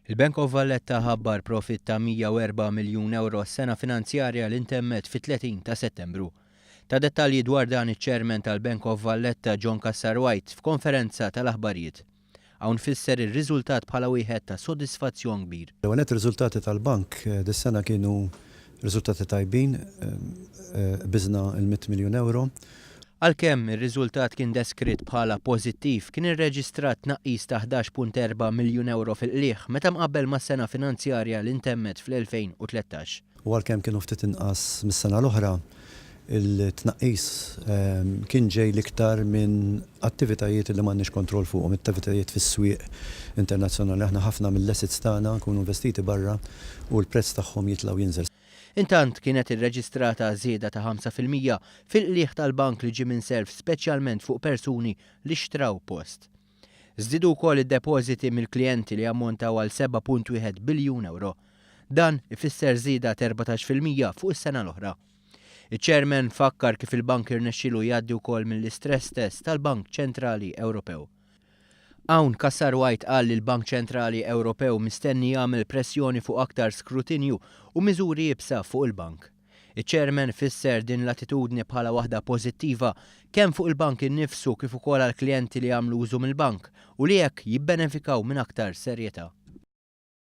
Il-Bank of Valletta ħabbar profit ta' 104 miljun euro s-sena finanzjarja li ntemmet fit-30 ta' Settembru. Ta' dettalji dwar dan iċ-Chairman tal-Bank of Valletta John Cassar-White f'konferenza tal-aħbarijiet. Hawn fisser ir-riżultat bħala wieħed ta' sodisfazzjon kbir. Għanet riżultati tal-bank dis-sena kienu riżultati tajbin, biżna il-100 miljun euro. Għalkemm ir-riżultat kien deskritt bħala pożittiv, kien irreġistrat tnaqqis ta' 11.4 miljun euro fil-qlieħ meta mqabbel mas-sena finanzjarja li ntemmet fl-2013. U għalkemm kienu ftit inqas mis-sena l-oħra, il-tnaqqis kien ġej l-iktar minn attivitajiet li m'għandniex kontroll fuqhom, attivitajiet fis-swieq internazzjonali. Aħna ħafna mill-assets tagħna nkunu investiti barra u l-prezz tagħhom jitlaw jinżel. Intant kienet irreġistrata żieda ta' 5% fil-qlieħ tal-bank li ġie minself speċjalment fuq persuni li xtraw post. Żdiedu wkoll id-depożiti mill-klijenti li ammontaw għal 7.1 biljun euro. Dan ifisser żieda ta' 14% fuq is-sena l-oħra. Iċ-Chairman fakkar kif il-bank irnexxielu jgħaddi wkoll mill-istress test tal-Bank Ċentrali Ewropew. Hawn Cassar-White qal li l-Bank Ċentrali Ewropew mistenni jagħmel pressjoni fuq aktar skrutinju u miżuri jibsa fuq il-bank. Iċ-Chairman fisser din l-attitudni bħala waħda pożittiva kemm fuq il-bank innifsu kif ukoll għall-klijenti li jagħmlu użu mill-bank u li hekk jibbenefikaw minn aktar serjetà.